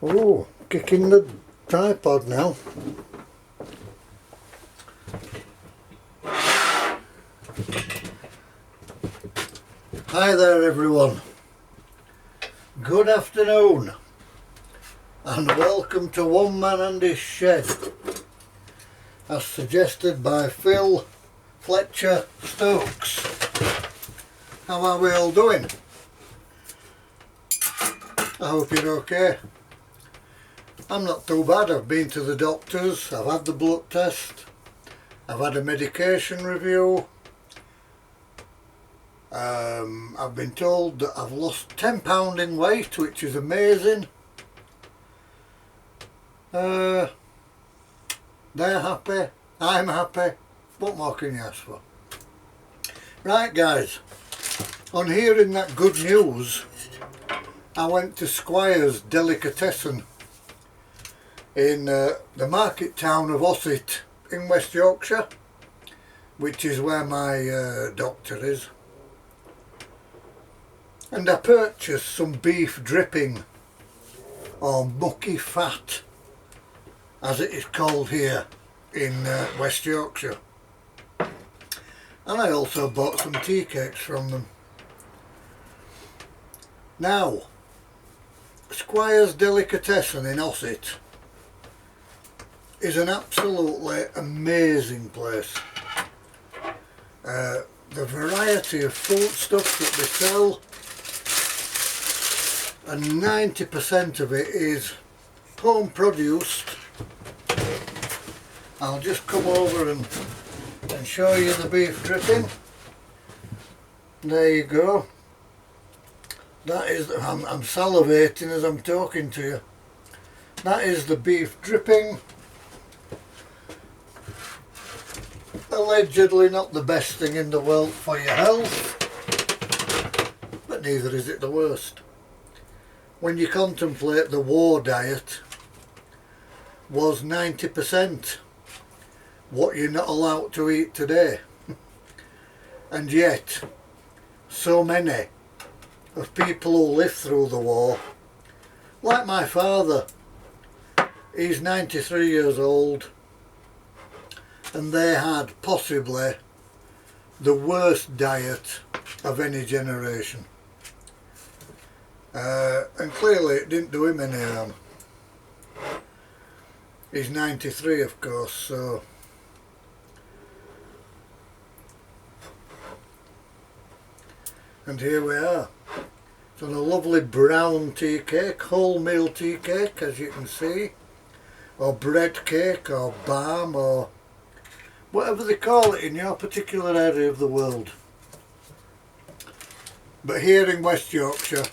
Oh, kicking the tripod now. Hi there everyone. Good afternoon and welcome to One Man and His Shed, as suggested by Phil Fletcher Stokes. How are we all doing? I hope you're okay. I'm not too bad. I've been to the doctors, I've had the blood test, I've had a medication review. I've been told that I've lost 10 pounds in weight, which is amazing. They're happy, I'm happy. What more can you ask for? Right guys, on hearing that good news, I went to Squires Delicatessen in the Market Town of Ossett in West Yorkshire, which is where my doctor is. And I purchased some beef dripping, or mucky fat as it is called here in West Yorkshire. And I also bought some tea cakes from them. Now, Squires Delicatessen in Ossett is an absolutely amazing place. The variety of foodstuffs that they sell, and 90% of it is home produced. I'll just come over and show you the beef dripping. There you go. That is, I'm salivating as I'm talking to you. That is the beef dripping. Allegedly not the best thing in the world for your health, but neither is it the worst. When you contemplate the war diet was 90% what you're not allowed to eat today, and yet so many of people who lived through the war, like my father, he's 93 years old, and they had possibly the worst diet of any generation. And clearly it didn't do him any harm. He's 93 of course, so and here we are. It's on a lovely brown tea cake, wholemeal tea cake as you can see, or bread cake or balm or whatever they call it in your particular area of the world. But here in West Yorkshire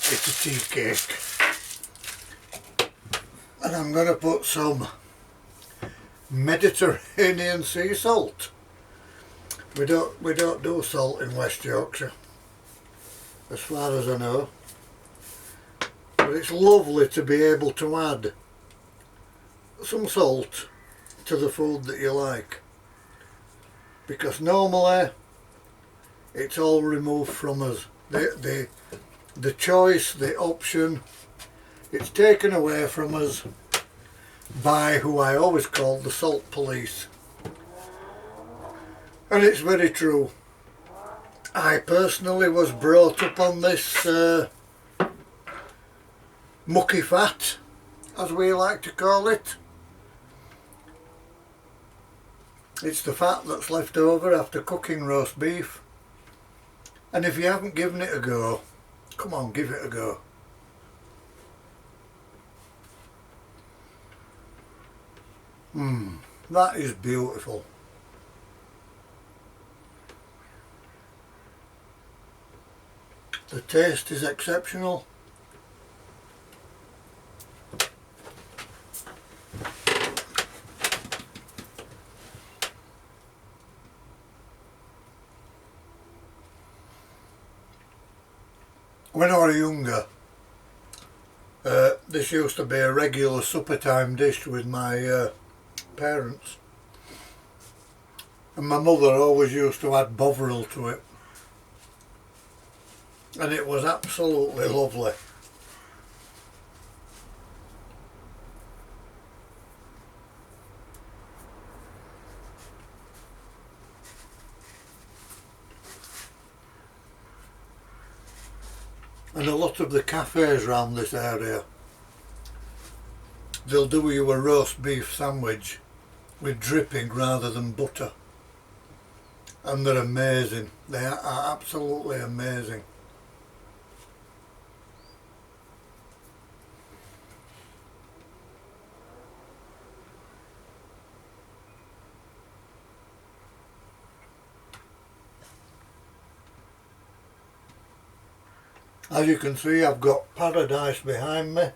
it's a tea cake, and I'm going to put some Mediterranean sea salt. We don't do salt in West Yorkshire, as far as I know, but it's lovely to be able to add some salt to the food that you like, because normally it's all removed from us. The choice, the option, it's taken away from us by who I always call the salt police. And it's very true. I personally was brought up on this mucky fat, as we like to call it. It's the fat that's left over after cooking roast beef. And if you haven't given it a go, come on, give it a go. That is beautiful. The taste is exceptional. When I was younger, this used to be a regular supper time dish with my parents, and my mother always used to add Bovril to it, and it was absolutely lovely. And a lot of the cafes around this area, they'll do you a roast beef sandwich with dripping rather than butter. And they're amazing. They are absolutely amazing. As you can see, I've got paradise behind me,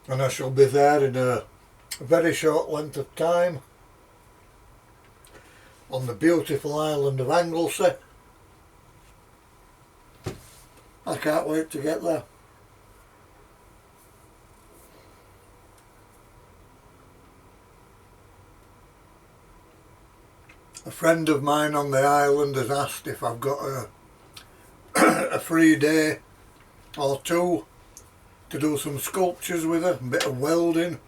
and I shall be there in a very short length of time on the beautiful island of Anglesey. I can't wait to get there. A friend of mine on the island has asked if I've got a free day or two to do some sculptures with her, a bit of welding,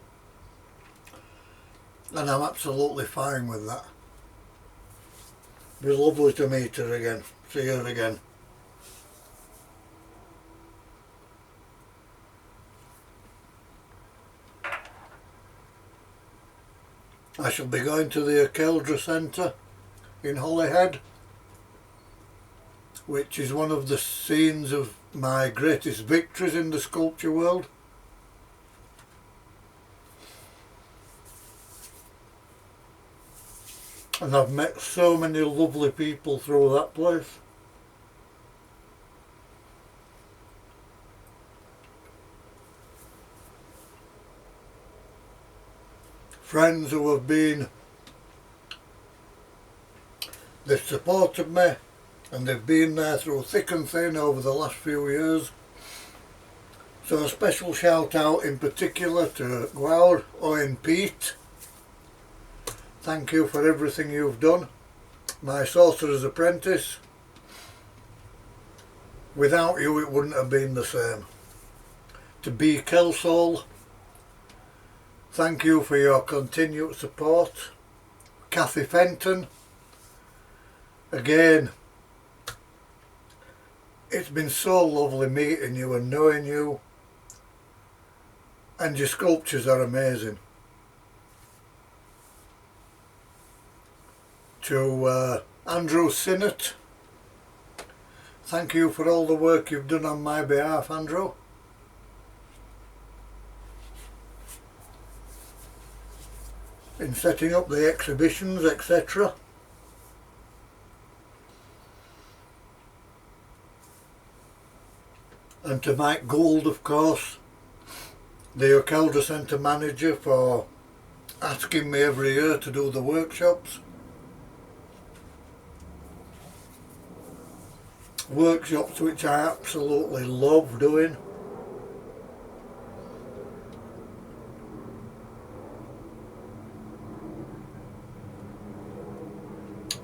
and I'm absolutely fine with that. It'd be lovely to meet her again, see her again. I shall be going to the Akeldra Centre in Holyhead, which is one of the scenes of my greatest victories in the sculpture world. And I've met so many lovely people through that place. Friends who have been, they've supported me, and they've been there through thick and thin over the last few years. So a special shout out in particular to Gwaur, Owen Pete. Thank you for everything you've done. My sorcerer's apprentice. Without you it wouldn't have been the same. To B. Kelsall, thank you for your continued support. Kathy Fenton, again, it's been so lovely meeting you and knowing you, and your sculptures are amazing. To Andrew Sinnott, thank you for all the work you've done on my behalf, Andrew. In setting up the exhibitions, etc. And to Mike Gould, of course, the Akeldra Centre manager, for asking me every year to do the workshops. Workshops which I absolutely love doing.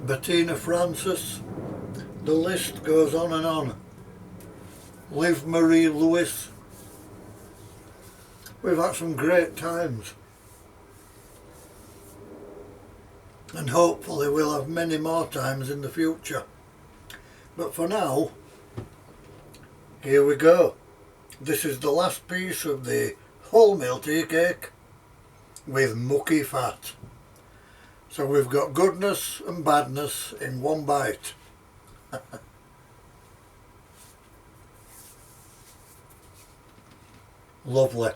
Bettina Francis, the list goes on and on. Liv Marie Lewis. We've had some great times, and hopefully we'll have many more times in the future. But for now, here we go. This is the last piece of the wholemeal tea cake with mucky fat. So we've got goodness and badness in one bite. Lovely.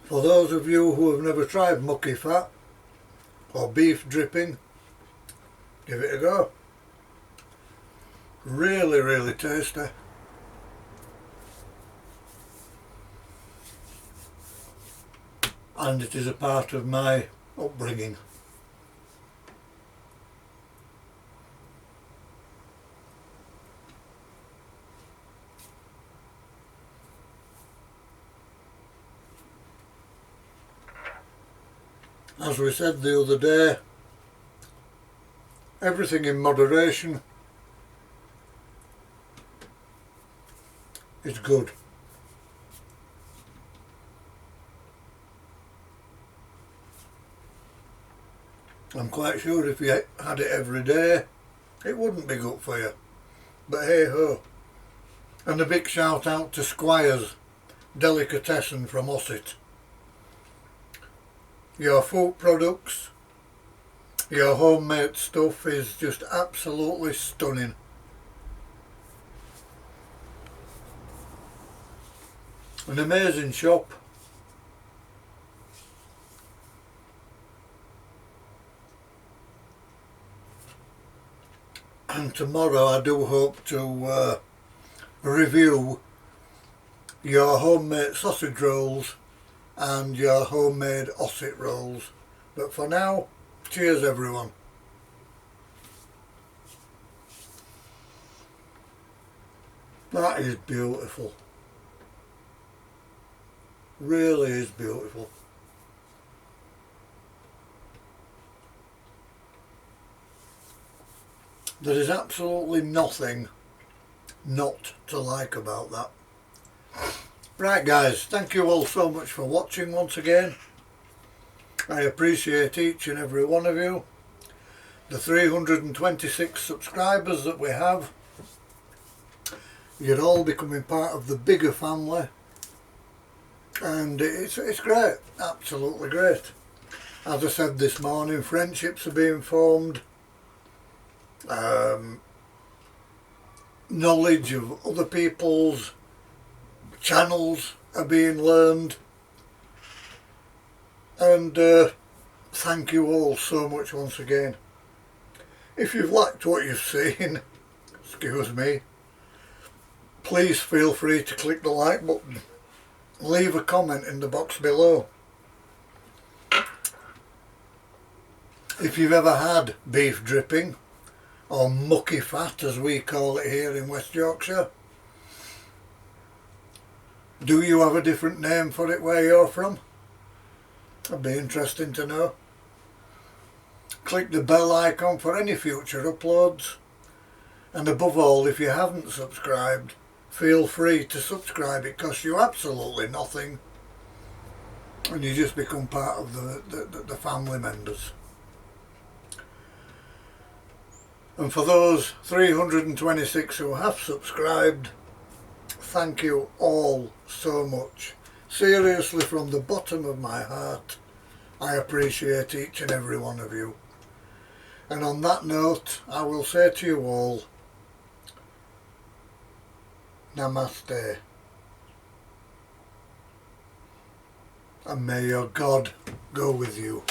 For those of you who have never tried mucky fat or beef dripping, give it a go. Really, really tasty. And it is a part of my upbringing. As we said the other day, everything in moderation. is good. I'm quite sure if you had it every day, it wouldn't be good for you. But hey ho. And a big shout out to Squires Delicatessen from Ossett. Your food products, your homemade stuff is just absolutely stunning. An amazing shop. And tomorrow I do hope to review your homemade sausage rolls and your homemade Ossett rolls. But for now, cheers everyone. That is beautiful. Really is beautiful. There is absolutely nothing not to like about that. Right guys, thank you all so much for watching once again. I appreciate each and every one of you. The 326 subscribers that we have. You're all becoming part of the bigger family. And it's great, absolutely great. As I said this morning, friendships are being formed. Knowledge of other people's channels are being learned, and thank you all so much once again. If you've liked what you've seen, excuse me, please feel free to click the like button, leave a comment in the box below. If you've ever had beef dripping, or mucky fat as we call it here in West Yorkshire, do you have a different name for it where you're from? That'd be interesting to know. Click the bell icon for any future uploads, and above all, if you haven't subscribed, feel free to subscribe. It costs you absolutely nothing and you just become part of the family members. And for those 326 who have subscribed, thank you all so much. Seriously, from the bottom of my heart, I appreciate each and every one of you. And on that note, I will say to you all, Namaste. And may your God go with you.